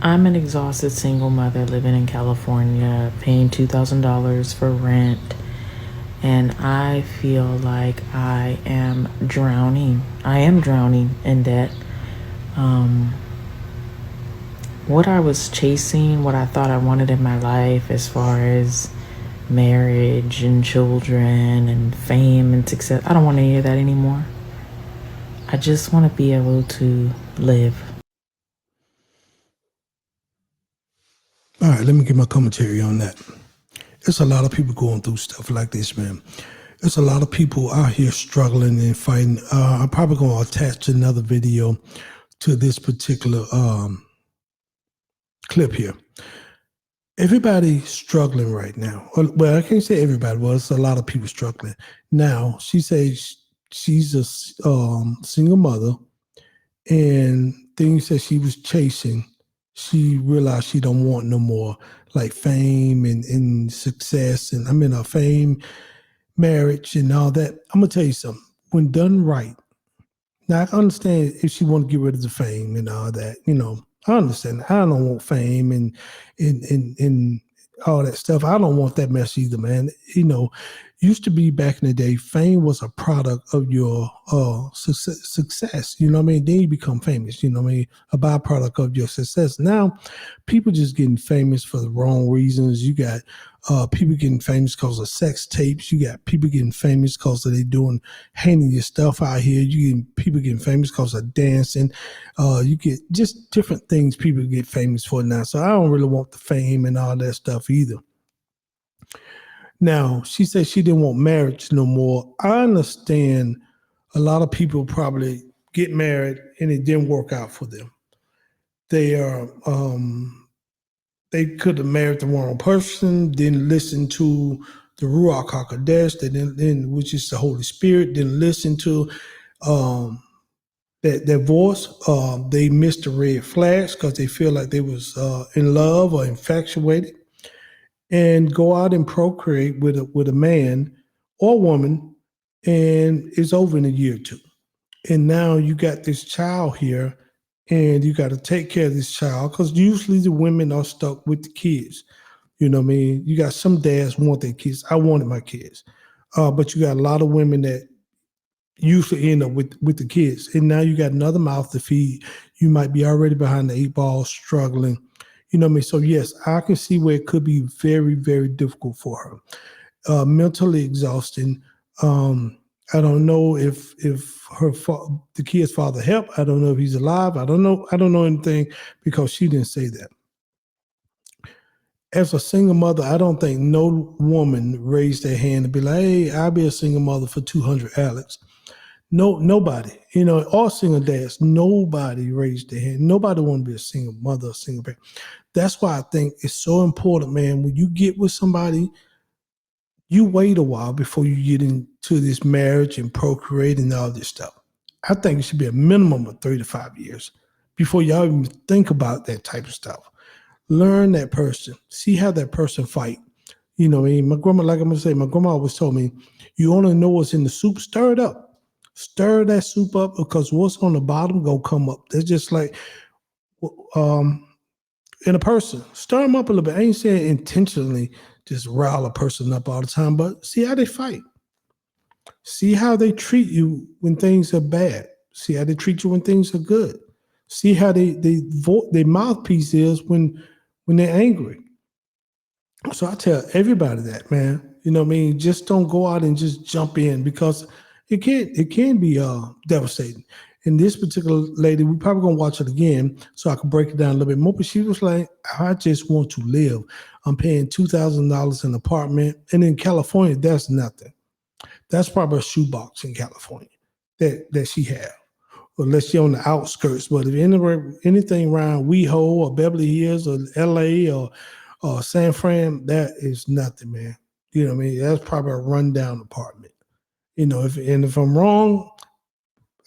I'm an exhausted single mother living in California, paying $2,000 for rent, and I feel like I am drowning. I am drowning in debt. Um, what I was chasing, what I thought I wanted in my life, as far as marriage and children and fame and success, I don't want any of that anymore. I just want to be able to live. All right, let me get my commentary on that. There's a lot of people going through stuff like this, man. There's a lot of people out here struggling and fighting. I'm probably going to attach another video to this particular clip here. Everybody's struggling right now. Well, I can't say everybody. Well, it's a lot of people struggling. Now, she says she's a single mother, and things that she was chasing, she realized she don't want no more, like fame and success, and fame, marriage, and all that. I'm gonna tell you something. When done right, now I understand if she want to get rid of the fame and all that. I understand. I don't want fame and all that stuff. I don't want that mess either, man. Used to be back in the day, fame was a product of your success. You know what I mean? Then you become famous. You know what I mean? A byproduct of your success. Now, people just getting famous for the wrong reasons. You got people getting famous because of sex tapes. You got people getting famous because they doing handing your stuff out here. You get people getting famous because of dancing. You get just different things people get famous for now. So I don't really want the fame and all that stuff either. Now, she said she didn't want marriage no more. I understand a lot of people probably get married and it didn't work out for them. They are they could have married the wrong person, didn't listen to the Ruach HaKodesh, which is the Holy Spirit, didn't listen to um, that voice. They missed the red flags because they feel like they was in love or infatuated, and go out and procreate with a man or woman, and it's over in a year or two. And now you got this child here, and you got to take care of this child because usually the women are stuck with the kids. You know what I mean? You got some dads want their kids. I wanted my kids, but you got a lot of women that usually end up with the kids, and now you got another mouth to feed. You might be already behind the eight ball, struggling. You know what I mean? So yes, I can see where it could be very, very difficult for her, mentally exhausting. I don't know if the kid's father helped. I don't know if he's alive. I don't know. I don't know anything because she didn't say that. As a single mother, I don't think no woman raised their hand to be like, "Hey, I'll be a single mother for 200, Alex." No, nobody. All single dads, nobody raised their hand. Nobody want to be a single mother, a single parent. That's why I think it's so important, man. When you get with somebody, you wait a while before you get into this marriage and procreate and all this stuff. I think it should be a minimum of 3 to 5 years before y'all even think about that type of stuff. Learn that person, see how that person fight. What I mean, my grandma, like I'm gonna say, my grandma always told me, you only know what's in the soup, stir it up. Stir that soup up because what's on the bottom gonna come up. That's just like um, in a person. Stir them up a little bit. I ain't saying intentionally just rile a person up all the time, but see how they fight. See how they treat you when things are bad. See how they treat you when things are good. See how their mouthpiece is when they're angry. So I tell everybody that, man. You know what I mean? Just don't go out and just jump in because it can be devastating. And this particular lady, we probably gonna watch it again so I can break it down a little bit more. But she was like, I just want to live. I'm paying $2,000 an apartment. And in California, that's nothing. That's probably a shoebox in California that she had. Unless she on the outskirts. But if anywhere anything around WeHo or Beverly Hills or LA or San Fran, that is nothing, man. You know what I mean? That's probably a rundown apartment. If I'm wrong,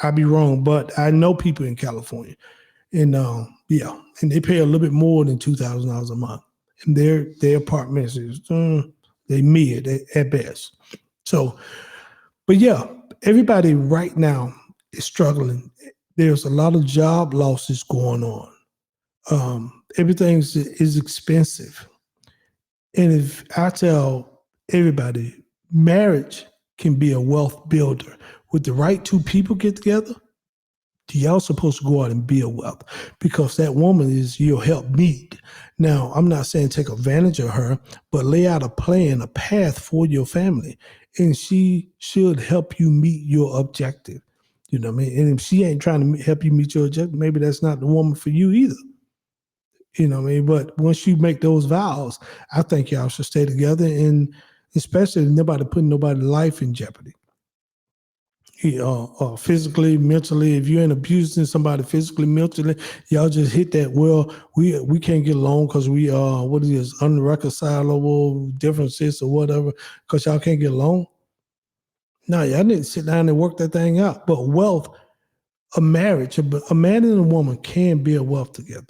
I'll be wrong. But I know people in California. And yeah, and they pay a little bit more than $2,000 a month. And their apartments is they mid at best. So, but yeah, everybody right now is struggling. There's a lot of job losses going on. Everything is expensive. And if I tell everybody, marriage can be a wealth builder. With the right two people get together, y'all supposed to go out and build wealth because that woman is your help meet. Now, I'm not saying take advantage of her, but lay out a plan, a path for your family, and she should help you meet your objective. You know what I mean? And if she ain't trying to help you meet your objective, maybe that's not the woman for you either. You know what I mean? But once you make those vows, I think y'all should stay together, and especially nobody putting nobody's life in jeopardy. Physically, mentally, if you ain't abusing somebody physically, mentally, y'all just hit that. Well, we can't get along because we what it is, unreconcilable differences or whatever, because y'all can't get along. No, y'all need to sit down and work that thing out. But wealth, a marriage, a man and a woman can build wealth together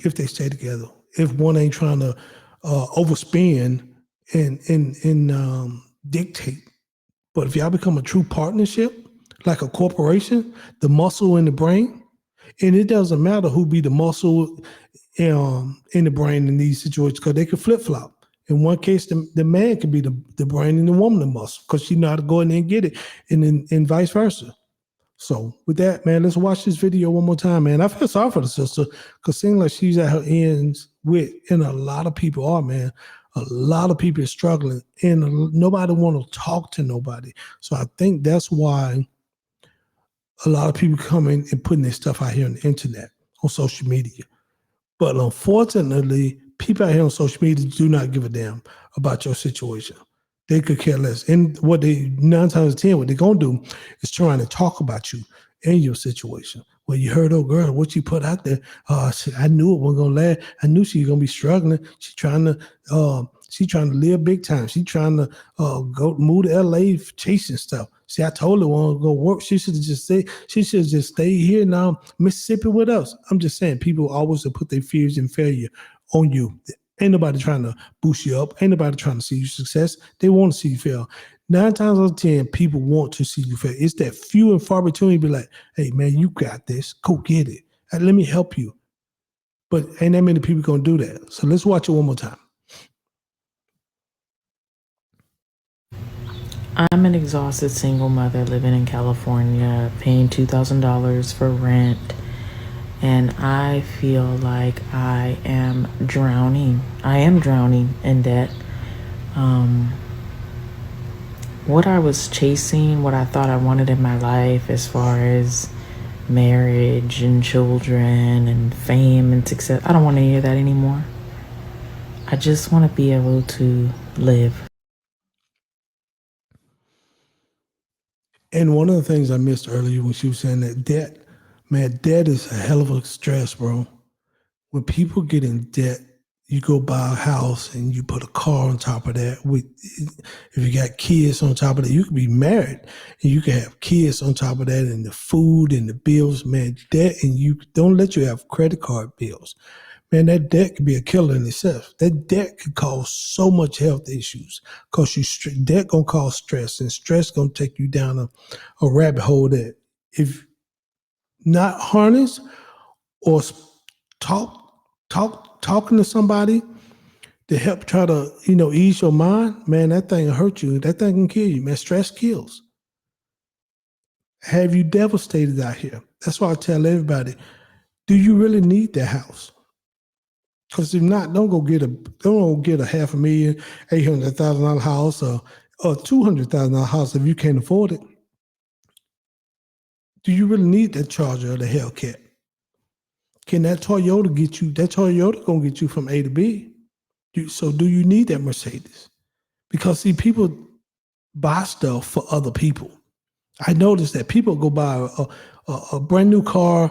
if they stay together. If one ain't trying to overspend and dictate. But if y'all become a true partnership, like a corporation, the muscle in the brain, and it doesn't matter who be the muscle in the brain in these situations, because they can flip flop. In one case, the man could be the brain and the woman the muscle, because she know how to go in there and get it, and vice versa. So with that, man, let's watch this video one more time, man. I feel sorry for the sister because seems like she's at her ends with, and a lot of people are, man. A lot of people are struggling, and nobody want to talk to nobody. So I think that's why a lot of people coming and putting their stuff out here on the internet, on social media. But unfortunately, people out here on social media do not give a damn about your situation. They could care less. And what they 9 times out of 10, what they're gonna do is trying to talk about you and your situation. Well, you heard old girl, what she put out there. I knew it wasn't gonna last. I knew she was gonna be struggling. She trying to live big time. She trying to go move to LA chasing stuff. See, I told her wasn't gonna work. She should just stay here now, Mississippi with us. I'm just saying, people always put their fears and failure on you. Ain't nobody trying to boost you up. Ain't nobody trying to see you success. They want to see you fail. 9 times out of 10, people want to see you fail. It's that few and far between. Be like, hey, man, you got this. Go get it. Let me help you. But ain't that many people going to do that. So let's watch it one more time. I'm an exhausted single mother living in California, paying $2,000 for rent, and I feel like I am drowning. I am drowning in debt. What I was chasing, what I thought I wanted in my life as far as marriage and children and fame and success, I don't want any of that anymore. I just want to be able to live. And one of the things I missed earlier when she was saying that debt, man, debt is a hell of a stress, bro. When people get in debt, you go buy a house and you put a car on top of that. If you got kids on top of that, you could be married and you can have kids on top of that, and the food and the bills, man, debt, and you don't let you have credit card bills. Man, that debt could be a killer in itself. That debt could cause so much health issues. Cause debt gonna cause stress, and stress gonna take you down a rabbit hole that if not harnessed or talking to somebody to help try to ease your mind, man, that thing will hurt you. That thing can kill you, man. Stress kills. Have you devastated out here? That's why I tell everybody: do you really need that house? Because if not, don't go get a $500,000, $800,000 house or $200,000 house if you can't afford it. Do you really need that Charger or the Hellcat? Can that Toyota get you? That Toyota gonna get you from A to B. So do you need that Mercedes? Because see, people buy stuff for other people. I noticed that people go buy a brand new car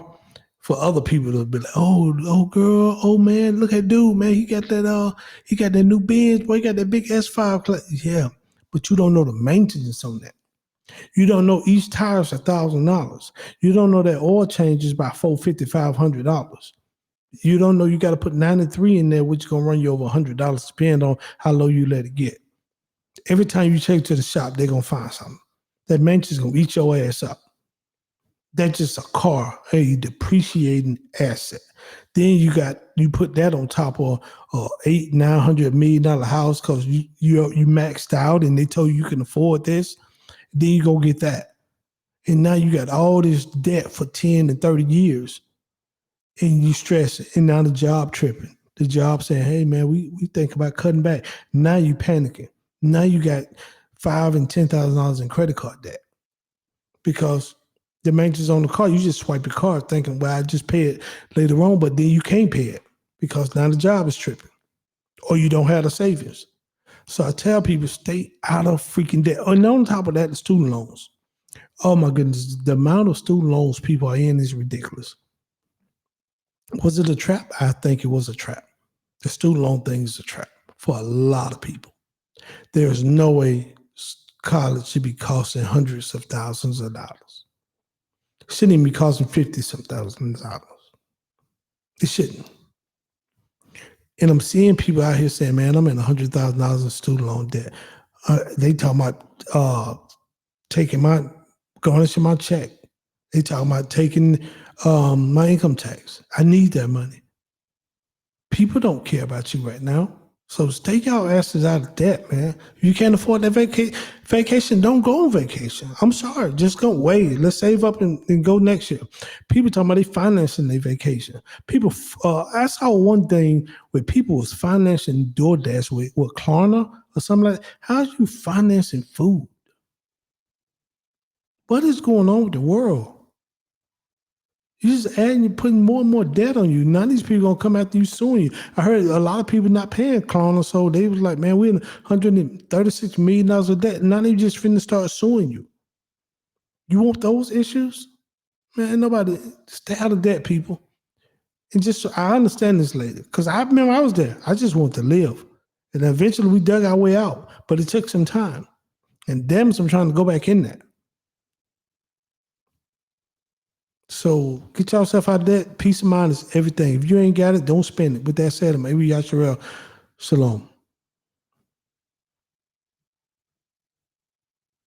for other people to be like, oh girl, oh man, look at dude, man, he got that new Benz, boy, he got that big S5 class. Yeah, but you don't know the maintenance on that. You don't know each tire's $1,000. You don't know that oil changes by $450, $500. You don't know you got to put 93 in there, which is gonna run you over $100, depending on how low you let it get. Every time you take it to the shop, they're gonna find something. That maintenance is gonna eat your ass up. That's just a car, a depreciating asset. Then you put that on top of $800-900 million house because you maxed out and they told you can afford this. Then you go get that, and now you got all this debt for 10 and 30 years, and you stressing. And now the job tripping. The job saying, "Hey man, we think about cutting back." Now you panicking. Now you got $5,000 and $10,000 in credit card debt because the maintenance on the car, you just swipe your card thinking, well, I just pay it later on, but then you can't pay it because now the job is tripping or you don't have the savings. So I tell people, stay out of freaking debt. And on top of that, the student loans. Oh my goodness, the amount of student loans people are in is ridiculous. Was it a trap? I think it was a trap. The student loan thing is a trap for a lot of people. There is no way college should be costing hundreds of thousands of dollars. It shouldn't even be costing 50-some thousand dollars. It shouldn't. And I'm seeing people out here saying, man, I'm in $100,000 in student loan debt. They talking about taking my garnishing my check. They talking about taking my income tax. I need that money. People don't care about you right now. So take your asses out of debt, man. If you can't afford that vacation, don't go on vacation. I'm sorry. Just go wait. Let's save up and go next year. People talking about they financing their vacation. People, I saw one thing where people was financing DoorDash with Klarna or something like that. How's you financing food? What is going on with the world? You're just adding, you're putting more and more debt on you. None of these people gonna come after you suing you. I heard a lot of people not paying Klarna, so they was like, man, we're in $136 million of debt. Now they just finna start suing you. You want those issues? Man, nobody, stay out of debt, people. And just, I understand this later, because I remember I was there. I just wanted to live. And eventually we dug our way out, but it took some time. And damn, I'm trying to go back in that. So get yourself out of that. Peace of mind is everything. If you ain't got it, don't spend it. With that said, maybe Yasharel, shalom.